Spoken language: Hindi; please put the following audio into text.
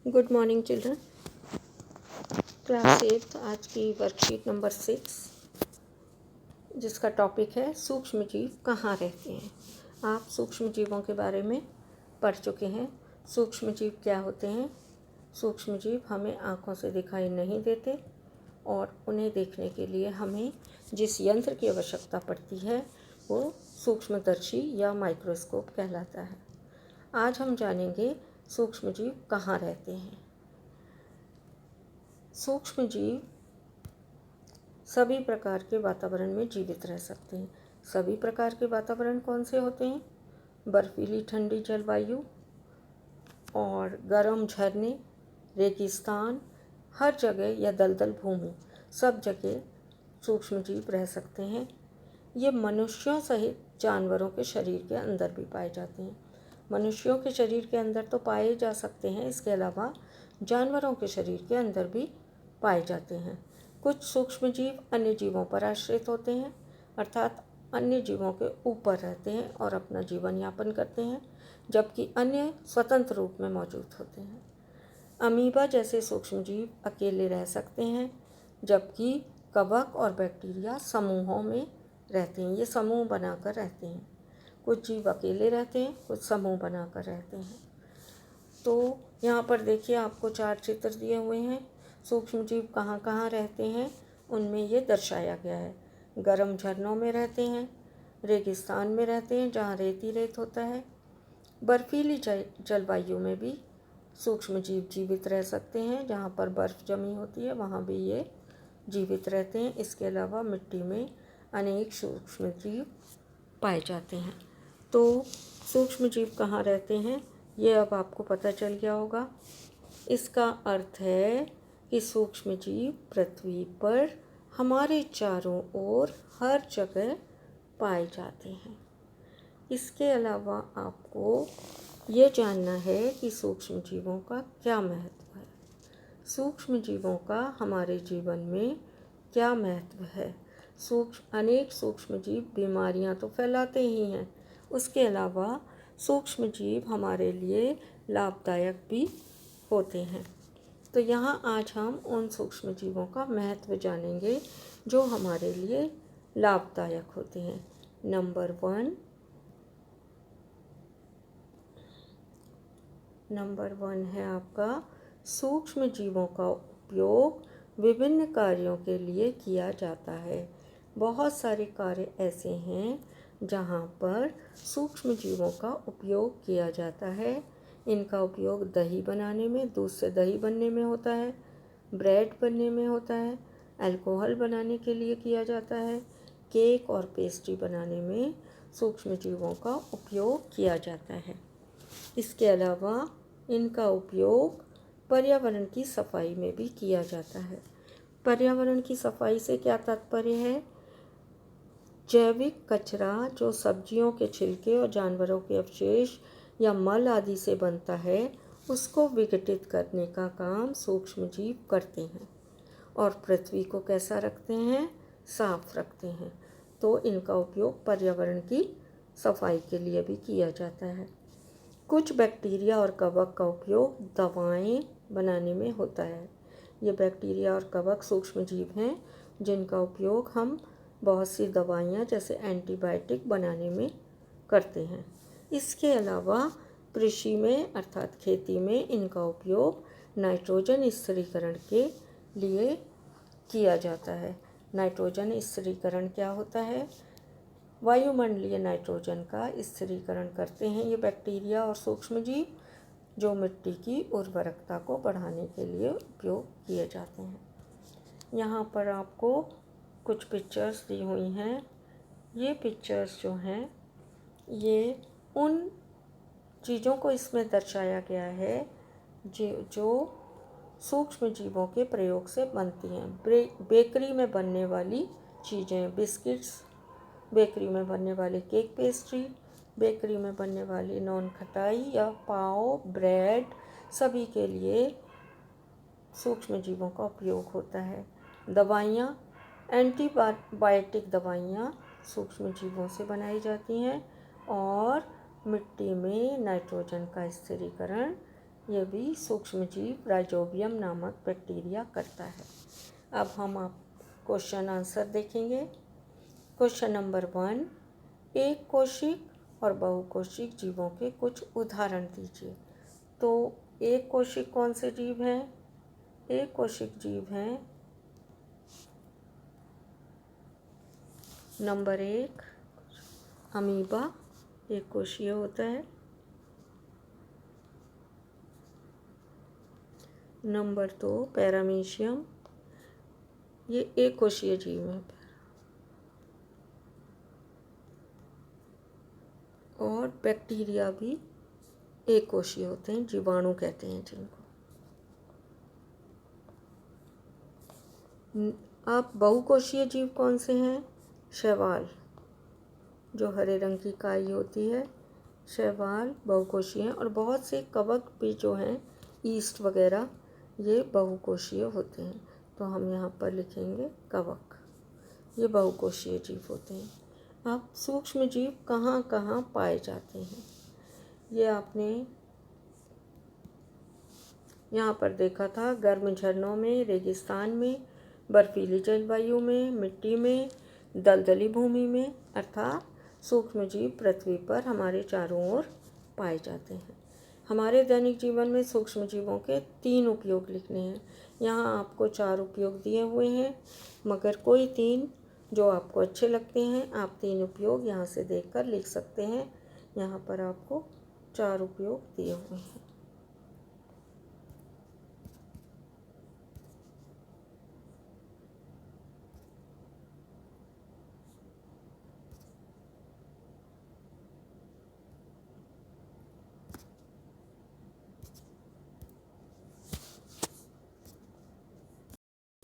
Good morning children. क्लास 8 आज की वर्कशीट नंबर 6 जिसका टॉपिक है सूक्ष्म जीव कहाँ रहते हैं। आप सूक्ष्म जीवों के बारे में पढ़ चुके हैं। सूक्ष्म जीव क्या होते हैं? सूक्ष्म जीव हमें आँखों से दिखाई नहीं देते और उन्हें देखने के लिए हमें जिस यंत्र की आवश्यकता पड़ती है वो सूक्ष्मदर्शी या माइक्रोस्कोप कहलाता है। आज हम जानेंगे सूक्ष्म जीव कहाँ रहते हैं। सूक्ष्म जीव सभी प्रकार के वातावरण में जीवित रह सकते हैं। सभी प्रकार के वातावरण कौन से होते हैं? बर्फीली ठंडी जलवायु और गर्म झरने, रेगिस्तान, हर जगह या दलदल भूमि, सब जगह सूक्ष्म जीव रह सकते हैं। ये मनुष्यों सहित जानवरों के शरीर के अंदर भी पाए जाते हैं। मनुष्यों के शरीर के अंदर तो पाए जा सकते हैं, इसके अलावा जानवरों के शरीर के अंदर भी पाए जाते हैं। कुछ सूक्ष्म जीव अन्य जीवों पर आश्रित होते हैं, अर्थात अन्य जीवों के ऊपर रहते हैं और अपना जीवन यापन करते हैं, जबकि अन्य स्वतंत्र रूप में मौजूद होते हैं। अमीबा जैसे सूक्ष्म जीव अकेले रह सकते हैं, जबकि कवक और बैक्टीरिया समूहों में रहते हैं। ये समूह बनाकर रहते हैं। कुछ जीव अकेले रहते हैं, कुछ समूह बनाकर रहते हैं। तो यहाँ पर देखिए, आपको 4 चित्र दिए हुए हैं। सूक्ष्म जीव कहाँ कहाँ रहते हैं उनमें ये दर्शाया गया है। गर्म झरनों में रहते हैं, रेगिस्तान में रहते हैं जहाँ रेत ही रेत होता है। बर्फीली जलवायु में भी सूक्ष्म जीव जीवित रह सकते हैं, जहाँ पर बर्फ़ जमी होती है वहाँ भी ये जीवित रहते हैं। इसके अलावा मिट्टी में अनेक सूक्ष्म जीव पाए जाते हैं। तो सूक्ष्म जीव कहाँ रहते हैं ये अब आपको पता चल गया होगा। इसका अर्थ है कि सूक्ष्म जीव पृथ्वी पर हमारे चारों ओर हर जगह पाए जाते हैं। इसके अलावा आपको ये जानना है कि सूक्ष्म जीवों का क्या महत्व है। सूक्ष्म जीवों का हमारे जीवन में क्या महत्व है। अनेक सूक्ष्म जीव बीमारियां तो फैलाते ही हैं, उसके अलावा सूक्ष्म जीव हमारे लिए लाभदायक भी होते हैं। तो यहाँ आज हम उन सूक्ष्म जीवों का महत्व जानेंगे जो हमारे लिए लाभदायक होते हैं। नंबर वन है आपका, सूक्ष्म जीवों का उपयोग विभिन्न कार्यों के लिए किया जाता है। बहुत सारे कार्य ऐसे हैं जहाँ पर सूक्ष्म जीवों का उपयोग किया जाता है। इनका उपयोग दही बनाने में, दूध से दही बनने में होता है, ब्रेड बनने में होता है, अल्कोहल बनाने के लिए किया जाता है, केक और पेस्ट्री बनाने में सूक्ष्म जीवों का उपयोग किया जाता है। इसके अलावा इनका उपयोग पर्यावरण की सफाई में भी किया जाता है। पर्यावरण की सफाई से क्या तात्पर्य है? जैविक कचरा जो सब्जियों के छिलके और जानवरों के अवशेष या मल आदि से बनता है, उसको विघटित करने का काम सूक्ष्म जीव करते हैं और पृथ्वी को कैसा रखते हैं? साफ रखते हैं। तो इनका उपयोग पर्यावरण की सफाई के लिए भी किया जाता है। कुछ बैक्टीरिया और कवक का उपयोग दवाएं बनाने में होता है। ये बैक्टीरिया और कवक सूक्ष्म जीव हैं जिनका उपयोग हम बहुत सी दवाइयाँ जैसे एंटीबायोटिक बनाने में करते हैं। इसके अलावा कृषि में अर्थात खेती में इनका उपयोग नाइट्रोजन स्थिरीकरण के लिए किया जाता है। नाइट्रोजन स्थिरीकरण क्या होता है? वायुमंडलीय नाइट्रोजन का स्थिरीकरण करते हैं ये बैक्टीरिया और सूक्ष्म जीव, जो मिट्टी की उर्वरकता को बढ़ाने के लिए उपयोग किए जाते हैं। यहाँ पर आपको कुछ पिक्चर्स दी हुई हैं। ये पिक्चर्स जो हैं ये उन चीज़ों को इसमें दर्शाया गया है जो सूक्ष्म जीवों के प्रयोग से बनती हैं। बेकरी में बनने वाली चीज़ें, बिस्किट्स, बेकरी में बनने वाली केक पेस्ट्री, बेकरी में बनने वाली नॉन खटाई या पाव, ब्रेड, सभी के लिए सूक्ष्म जीवों का उपयोग होता है। दवाइयाँ, एंटीबायोटिक दवाइयाँ सूक्ष्म जीवों से बनाई जाती हैं और मिट्टी में नाइट्रोजन का स्थिरीकरण ये भी सूक्ष्म जीव राइजोबियम नामक बैक्टीरिया करता है। अब हम आप क्वेश्चन आंसर देखेंगे। क्वेश्चन नंबर 1, एक कोशिक और बहुकोशिक जीवों के कुछ उदाहरण दीजिए। तो एक कोशिक कौन से जीव हैं? एक कोशिक जीव हैं नंबर 1 अमीबा, एक कोशीय होता है। नंबर 2 पैरामीशियम, ये एक कोशीय जीव है। और बैक्टीरिया भी एक कोशीय होते हैं, जीवाणु कहते हैं जिनको। अब बहुकोशीय जीव कौन से हैं? शैवाल, जो हरे रंग की काई होती है, शैवाल बहुकोशीय हैं। और बहुत से कवक भी जो हैं, ईस्ट वगैरह, ये बहुकोशीय होते हैं। तो हम यहाँ पर लिखेंगे कवक, ये बहुकोशीय जीव होते हैं। अब सूक्ष्म जीव कहाँ कहाँ पाए जाते हैं? ये आपने यहाँ पर देखा था, गर्म झरनों में, रेगिस्तान में, बर्फीली जलवायु में, मिट्टी में, दलदली भूमि में, अर्थात सूक्ष्म जीव पृथ्वी पर हमारे चारों ओर पाए जाते हैं। हमारे दैनिक जीवन में सूक्ष्म जीवों के 3 उपयोग लिखने हैं। यहाँ आपको 4 उपयोग दिए हुए हैं, मगर कोई 3 जो आपको अच्छे लगते हैं, आप 3 उपयोग यहाँ से देखकर लिख सकते हैं। यहाँ पर आपको 4 उपयोग दिए हुए हैं।